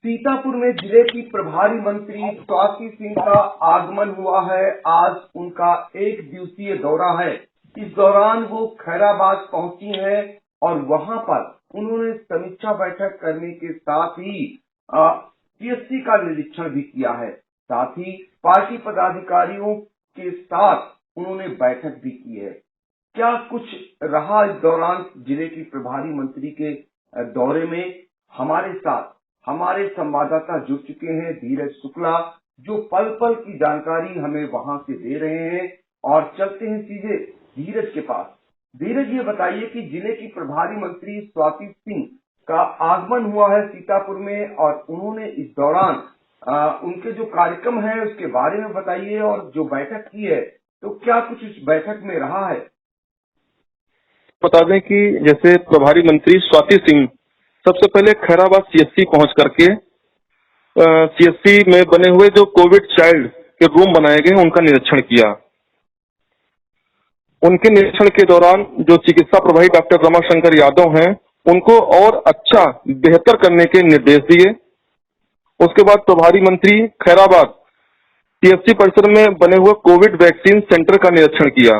सीतापुर में जिले की प्रभारी मंत्री स्वाति सिंह का आगमन हुआ है। आज उनका एक दिवसीय दौरा है। इस दौरान वो खैराबाद पहुंची हैं और वहां पर उन्होंने समीक्षा बैठक करने के साथ ही पीएससी का निरीक्षण भी किया है। साथ ही पार्टी पदाधिकारियों के साथ उन्होंने बैठक भी की है। क्या कुछ रहा इस दौरान जिले की प्रभारी मंत्री के दौरे में? हमारे साथ हमारे संवाददाता जुड़ चुके हैं, धीरज शुक्ला, जो पल पल की जानकारी हमें वहां से दे रहे हैं। और चलते हैं सीधे धीरज के पास। धीरज, ये बताइए कि जिले की प्रभारी मंत्री स्वाति सिंह का आगमन हुआ है सीतापुर में और उन्होंने इस दौरान उनके जो कार्यक्रम है उसके बारे में बताइए, और जो बैठक की है तो क्या कुछ इस बैठक में रहा है? बता दें कि जैसे प्रभारी मंत्री स्वाति सिंह सबसे पहले खैराबाद सीएससी पहुंच करके सीएससी में बने हुए जो कोविड चाइल्ड के रूम बनाए गए उनका निरीक्षण किया। उनके निरीक्षण के दौरान जो चिकित्सा प्रभारी डॉक्टर रमाशंकर यादव हैं उनको और अच्छा बेहतर करने के निर्देश दिए। उसके बाद प्रभारी मंत्री खैराबाद सीएससी परिसर में बने हुए कोविड वैक्सीन सेंटर का निरीक्षण किया।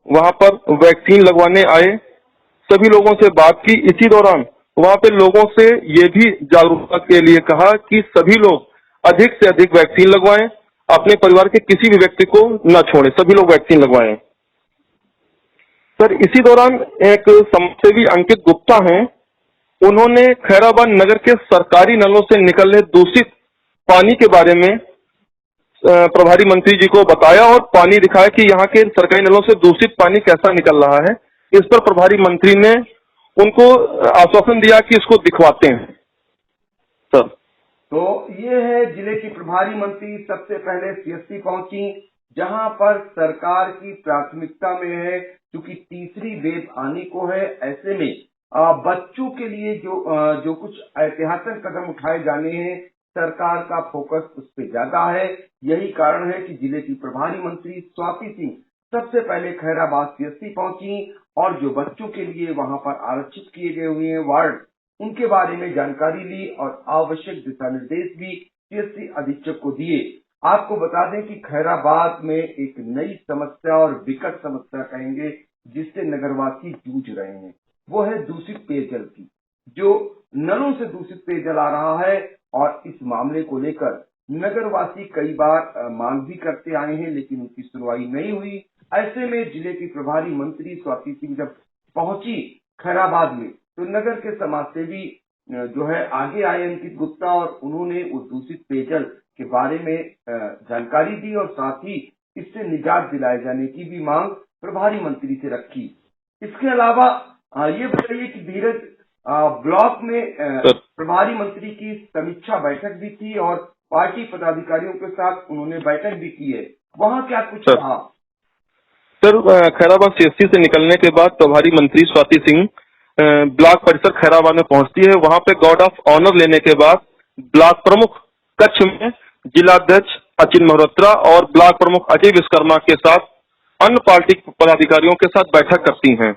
वहां पर वैक्सीन लगवाने आए सभी लोगों से बात की। इसी दौरान वहां पे लोगों से ये भी जागरूकता के लिए कहा कि सभी लोग अधिक से अधिक वैक्सीन लगवाएं, अपने परिवार के किसी भी व्यक्ति को न छोड़ें, सभी लोग वैक्सीन लगवाएं। सर, इसी दौरान एक समाजसेवी अंकित गुप्ता हैं, उन्होंने खैराबाद नगर के सरकारी नलों से निकल रहे दूषित पानी के बारे में प्रभारी मंत्री जी को बताया और पानी दिखाया कि यहाँ के सरकारी नलों से दूषित पानी कैसा निकल रहा है। इस पर प्रभारी मंत्री ने उनको आश्वासन दिया कि इसको दिखवाते हैं। सर, तो ये है जिले की प्रभारी मंत्री सबसे पहले सीएससी पहुंची, जहां पर सरकार की प्राथमिकता में है, क्योंकि तीसरी वेव आने को है। ऐसे में बच्चों के लिए जो कुछ ऐतिहासिक कदम उठाए जाने हैं, सरकार का फोकस उस पर ज्यादा है। यही कारण है कि जिले की प्रभारी मंत्री स्वाति सिंह सबसे पहले खैराबाद सीएससी पहुंची और जो बच्चों के लिए वहां पर आरक्षित किए गए हुए हैं वार्ड, उनके बारे में जानकारी ली और आवश्यक दिशा निर्देश भी सीएससी अधीक्षक को दिए। आपको बता दें कि खैराबाद में एक नई समस्या और विकट समस्या कहेंगे जिससे नगरवासी जूझ रहे हैं, वो है दूषित पेयजल की। जो नलों से दूषित पेयजल आ रहा है और इस मामले को लेकर नगरवासी कई बार मांग भी करते आए हैं, लेकिन उनकी सुनवाई नहीं हुई। ऐसे में जिले की प्रभारी मंत्री स्वाति सिंह जब पहुंची खैराबाद में, तो नगर के समाजसेवी जो है आगे आए अंकित गुप्ता, और उन्होंने उस दूषित पेयजल के बारे में जानकारी दी और साथ ही इससे निजात दिलाए जाने की भी मांग प्रभारी मंत्री से रखी। इसके अलावा ये बताइए कि धीरज, ब्लॉक में प्रभारी मंत्री की समीक्षा बैठक भी थी और पार्टी पदाधिकारियों के साथ उन्होंने बैठक भी की है, वहाँ क्या कुछ कहा? सर, खैराबाद सीएससी से निकलने के बाद प्रभारी मंत्री स्वाति सिंह ब्लॉक परिसर खैराबाद में पहुंचती है। वहां पे गार्ड ऑफ ऑनर लेने के बाद ब्लॉक प्रमुख कक्ष में जिलाध्यक्ष अचिन मल्होत्रा और ब्लॉक प्रमुख अजय विश्वकर्मा के साथ अन्य पार्टी पदाधिकारियों के साथ बैठक करती हैं।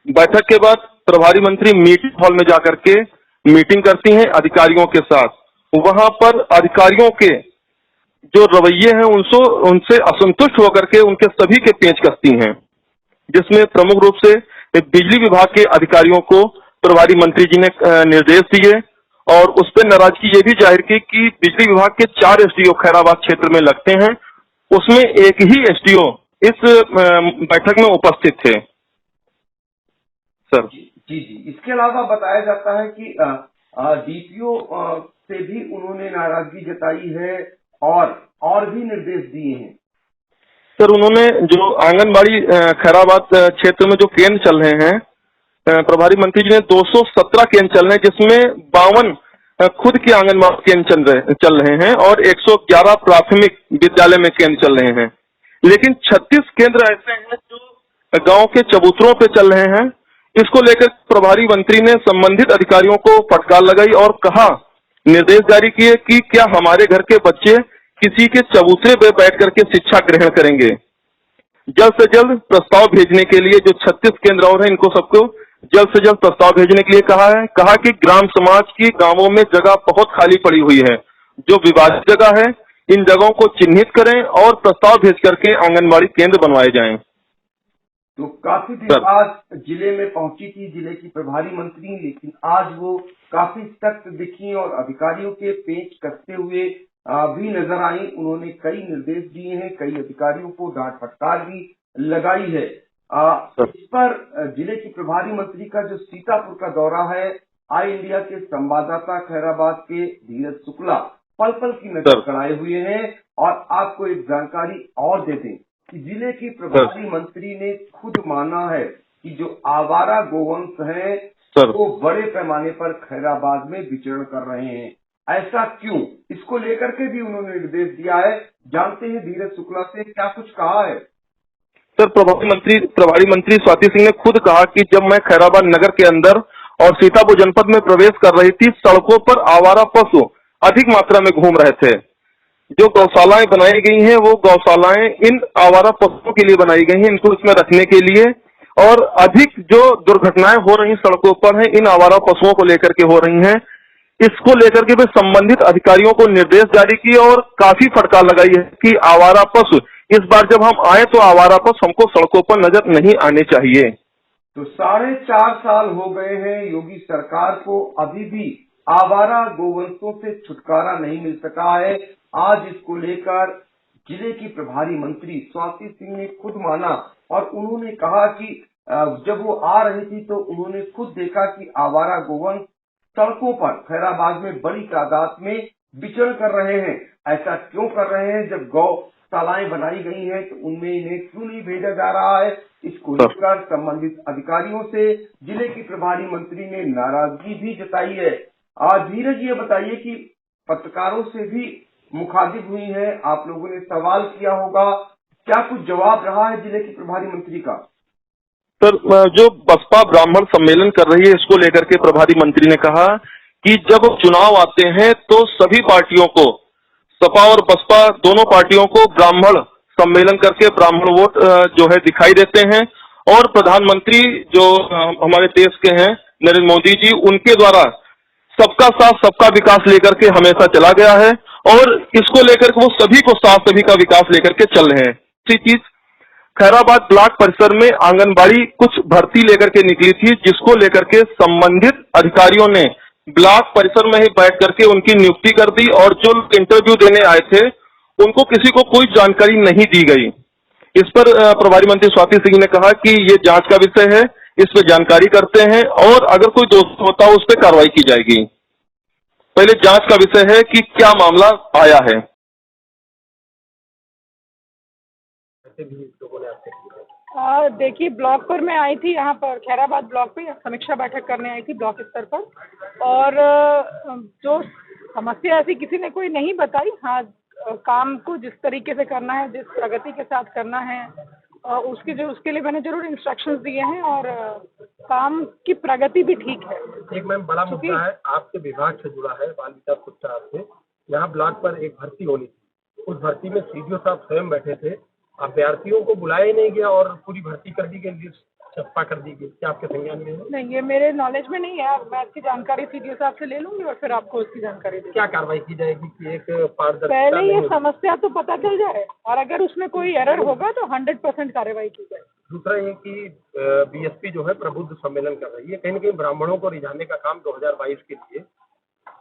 बैठक के बाद प्रभारी मंत्री मीटिंग हॉल में जाकर के मीटिंग करती हैं अधिकारियों के साथ। वहां पर अधिकारियों के जो रवैये हैं उनसे असंतुष्ट होकर के उनके सभी के पेंच कसती हैं, जिसमें प्रमुख रूप से बिजली विभाग के अधिकारियों को प्रभारी मंत्री जी ने निर्देश दिए और उस पर नाराजगी ये भी जाहिर की कि बिजली विभाग के 4 एसडीओ खैराबाद क्षेत्र में लगते हैं, उसमें एक ही एसडीओ इस बैठक में उपस्थित थे। सर जी, इसके अलावा बताया जाता है कि डीपीओ से भी उन्होंने नाराजगी जताई है और भी निर्देश दिए हैं। सर, उन्होंने जो आंगनबाड़ी खैराबाद क्षेत्र में जो केंद्र चल रहे हैं, प्रभारी मंत्री जी ने 217 केंद्र चल रहे हैं, जिसमें 52 खुद के आंगनबाड़ी केंद्र चल रहे हैं और 111 प्राथमिक विद्यालय में केंद्र चल रहे हैं। लेकिन 36 केंद्र ऐसे हैं जो गांव के चबूतरों पे चल रहे हैं। इसको लेकर प्रभारी मंत्री ने संबंधित अधिकारियों को फटकार लगाई और कहा, निर्देश जारी किए कि क्या हमारे घर के बच्चे किसी के चबूतरे पे बैठ करके शिक्षा ग्रहण करेंगे। जल्द से जल्द प्रस्ताव भेजने के लिए जो 36 केंद्र और हैं इनको सबको जल्द से जल्द प्रस्ताव भेजने के लिए कहा है। कहा कि ग्राम समाज की गांवों में जगह बहुत खाली पड़ी हुई है, जो विवादित जगह है, इन जगहों को चिन्हित करें और प्रस्ताव भेज करके आंगनबाड़ी केंद्र बनवाए जाएं। तो काफी दिन बाद जिले में पहुंची थी जिले की प्रभारी मंत्री, लेकिन आज वो काफी सख्त दिखी और अधिकारियों के पेच कसते हुए भी नजर आई। उन्होंने कई निर्देश दिए हैं, कई अधिकारियों को डांट फटकार भी लगाई है। इस पर जिले की प्रभारी मंत्री का जो सीतापुर का दौरा है, आई इंडिया के संवाददाता खैराबाद के धीरज शुक्ला पल पल की नजर गड़ाए हुए हैं। और आपको एक जानकारी और दे दें कि जिले की प्रभारी मंत्री ने खुद माना है कि जो आवारा गोवंश है वो बड़े पैमाने पर खैराबाद में विचरण कर रहे हैं। ऐसा क्यों, इसको लेकर के भी उन्होंने निर्देश दिया है। जानते हैं धीरज शुक्ला से क्या कुछ कहा है। सर, प्रभारी मंत्री स्वाति सिंह ने खुद कहा कि जब मैं खैराबाद नगर के अंदर और सीतापुर जनपद में प्रवेश कर रही थी, सड़कों पर आवारा पशु अधिक मात्रा में घूम रहे थे। जो गौशालाएं बनाई गई हैं, वो गौशालाएं इन आवारा पशुओं के लिए बनाई गई हैं, इनको इसमें रखने के लिए। और अधिक जो दुर्घटनाएं हो रही सड़कों पर हैं, इन आवारा पशुओं को लेकर के हो रही हैं। इसको लेकर के भी संबंधित अधिकारियों को निर्देश जारी किए और काफी फटकार लगाई है कि आवारा पशु इस बार जब हम आए तो आवारा पशु हमको सड़कों पर नजर नहीं आने चाहिए। तो 4.5 साल हो गए हैं योगी सरकार को, अभी भी आवारा गोवंशों से छुटकारा नहीं मिल सका है। आज इसको लेकर जिले की प्रभारी मंत्री स्वाति सिंह ने खुद माना और उन्होंने कहा कि जब वो आ रही थी तो उन्होंने खुद देखा कि आवारा गोवंश सड़कों पर खैराबाद में बड़ी तादाद में विचरण कर रहे हैं। ऐसा क्यों कर रहे हैं, जब गौशालाएं बनाई गई हैं तो उनमें इन्हें क्यों नहीं भेजा जा रहा है। इसको लेकर संबंधित अधिकारियों से जिले की प्रभारी मंत्री ने नाराजगी भी जताई है। धीरज, ये बताइए कि पत्रकारों से भी मुखातिब हुई है, आप लोगों ने सवाल किया होगा, क्या कुछ जवाब रहा है जिले की प्रभारी मंत्री का। सर, जो बसपा ब्राह्मण सम्मेलन कर रही है, इसको लेकर के प्रभारी मंत्री ने कहा कि जब चुनाव आते हैं तो सभी पार्टियों को, सपा और बसपा दोनों पार्टियों को ब्राह्मण सम्मेलन करके ब्राह्मण वोट जो है दिखाई देते हैं। और प्रधानमंत्री जो हमारे देश के हैं नरेंद्र मोदी जी, उनके द्वारा सबका साथ सबका विकास लेकर के हमेशा चला गया है और इसको लेकर के वो सभी को साथ सभी का विकास लेकर के चल रहे हैं। इसी चीज खैराबाद ब्लॉक परिसर में आंगनबाड़ी कुछ भर्ती लेकर के निकली थी, जिसको लेकर के संबंधित अधिकारियों ने ब्लॉक परिसर में ही बैठ करके उनकी नियुक्ति कर दी और जो इंटरव्यू देने आए थे उनको किसी को कोई जानकारी नहीं दी गई। इस पर प्रभारी मंत्री स्वाति सिंह ने कहा कि ये जांच का विषय है, इस पर जानकारी करते हैं और अगर कोई दोष होता है उस पर कार्रवाई की जाएगी। पहले जांच का विषय है कि क्या मामला आया है। देखिए, ब्लॉक पर मैं आई थी, यहाँ पर खैराबाद ब्लॉक पे समीक्षा बैठक करने आई थी ब्लॉक स्तर पर, और जो समस्या ऐसी किसी ने कोई नहीं बताई। हाँ, काम को जिस तरीके से करना है, जिस प्रगति के साथ करना है, उसके लिए मैंने जरूर इंस्ट्रक्शंस दिए हैं और काम की प्रगति भी ठीक है। एक मैम बड़ा मुद्दा है, आपके विभाग से जुड़ा है, बाल विकास गुप्ता से। यहाँ ब्लॉक पर एक भर्ती होनी थी, उस भर्ती में सीडीओ साहब स्वयं बैठे थे, अभ्यर्थियों को बुलाया नहीं गया और पूरी भर्ती कर दी गई, चप्पा कर दी गई। क्या आपके संज्ञान में है? नहीं, ये मेरे नॉलेज में नहीं है। मैं इसकी जानकारी सीडीओ साहब से ले लूंगी और फिर आपको उसकी जानकारी दूंगी। क्या कार्रवाई की जाएगी कि एक पारदर्शिता पहले ये समस्या तो पता चल जाए और अगर उसमें कोई एरर होगा तो 100% कार्रवाई की जाए। दूसरा ये कि बीएसपी जो है प्रबुद्ध सम्मेलन कर रही है, कहीं न कहीं ब्राह्मणों को रिझाने का काम 2022 के लिए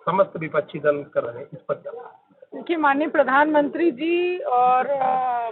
समस्त विपक्षी दल कर रहे हैं, इस पर क्या? देखिए, माननीय प्रधानमंत्री जी और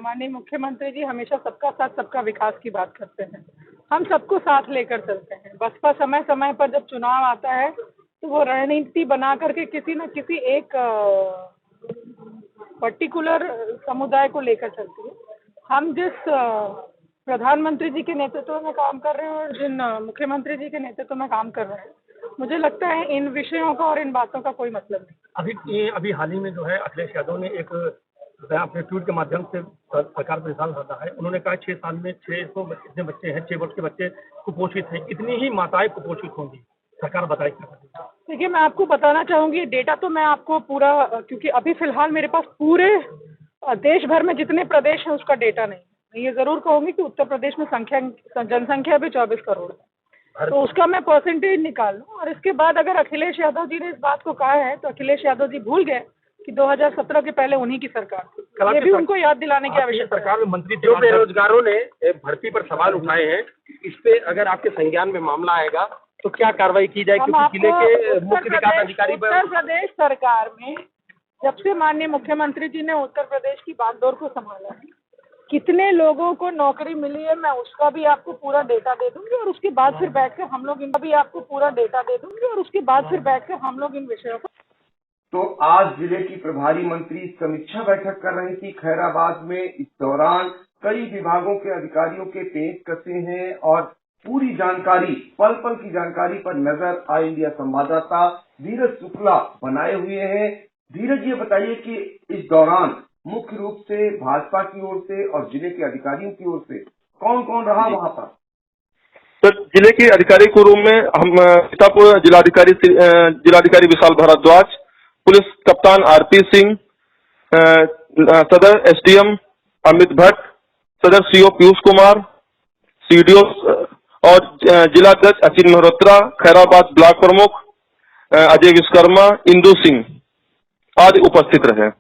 माननीय मुख्यमंत्री जी हमेशा सबका साथ सबका विकास की बात करते हैं। हम सबको साथ लेकर चलते हैं। बसपा समय समय पर जब चुनाव आता है तो वो रणनीति बना करके किसी न किसी एक पर्टिकुलर समुदाय को लेकर चलती है। हम जिस प्रधानमंत्री जी के नेतृत्व में काम कर रहे हैं और जिन मुख्यमंत्री जी के नेतृत्व में काम कर रहे हैं, मुझे लगता है इन विषयों का और इन बातों का कोई मतलब नहीं। अभी हाल ही में जो है अखिलेश यादव ने एक अपने ट्वीट के माध्यम से सरकार पर निशान साधा है। उन्होंने कहा 6 साल में 600 इतने बच्चे हैं, 6 वर्ष के बच्चे कुपोषित हैं, कितनी ही माताएं कुपोषित होंगी, सरकार बताए क्या? देखिए, मैं आपको बताना चाहूँगी, डेटा तो मैं आपको पूरा, क्योंकि अभी फिलहाल मेरे पास पूरे देश भर में जितने प्रदेश हैं उसका डेटा नहीं। मैं ये ज़रूर कहूँगी कि उत्तर प्रदेश में जनसंख्या भी 24 करोड़ है। तो उसका मैं परसेंटेज निकाल लूँ। और इसके बाद अगर अखिलेश यादव जी ने इस बात को कहा है तो अखिलेश यादव जी भूल गए कि 2017 के पहले उन्हीं की सरकार थी। ये भी उनको याद दिलाने की आवश्यकता है। सरकार में मंत्री जो बेरोजगारों ने भर्ती पर सवाल उठाए हैं, इस पे अगर आपके संज्ञान में मामला आएगा तो क्या कार्रवाई की जाए? क्योंकि जिले के मुख्य विकास अधिकारी उत्तर प्रदेश सरकार में जब से माननीय मुख्यमंत्री जी ने उत्तर प्रदेश की बागडोर को संभाला है, कितने लोगों को नौकरी मिली है, मैं उसका भी आपको पूरा डेटा दे दूंगी। और उसके बाद फिर बैठकर हम लोग इन विषयों पर। तो आज जिले की प्रभारी मंत्री समीक्षा बैठक कर रही थी खैराबाद में। इस दौरान कई विभागों के अधिकारियों के पेच कसे हैं और पूरी जानकारी, पल पल की जानकारी पर नजर ऑल इंडिया संवाददाता धीरज शुक्ला बनाए हुए हैं। धीरज, ये बताइए कि इस दौरान मुख्य रूप से भाजपा की ओर से और जिले के अधिकारियों की ओर से कौन कौन रहा वहां पर? तो जिले के अधिकारी को रूम में हम सीतापुर जिलाधिकारी विशाल भारद्वाज, पुलिस कप्तान आरपी सिंह, सदर एसडीएम अमित भट्ट, सदर सीओ पीयूष कुमार, सीडीओ और जिलाध्यक्ष अचिन मल्होत्रा, खैराबाद ब्लॉक प्रमुख अजय विश्वकर्मा, इंदु सिंह आदि उपस्थित रहे।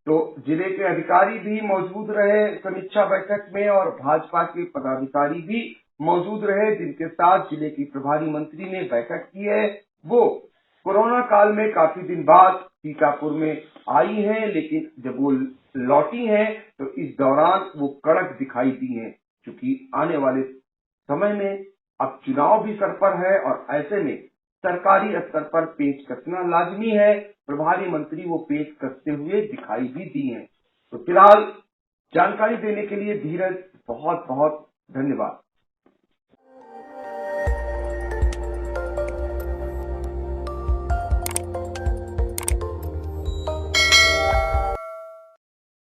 तो जिले के अधिकारी भी मौजूद रहे समीक्षा बैठक में और भाजपा के पदाधिकारी भी मौजूद रहे, जिनके साथ जिले की प्रभारी मंत्री ने बैठक की है। वो कोरोना काल में काफी दिन बाद सीतापुर में आई हैं, लेकिन जब वो लौटी हैं तो इस दौरान वो कड़क दिखाई दी हैं, क्योंकि आने वाले समय में अब चुनाव भी सर पर है और ऐसे में सरकारी स्तर पर पेच कसना लाजमी है। प्रभारी मंत्री वो पेच कसते हुए दिखाई भी दी हैं। तो फिलहाल जानकारी देने के लिए धीरज बहुत बहुत धन्यवाद।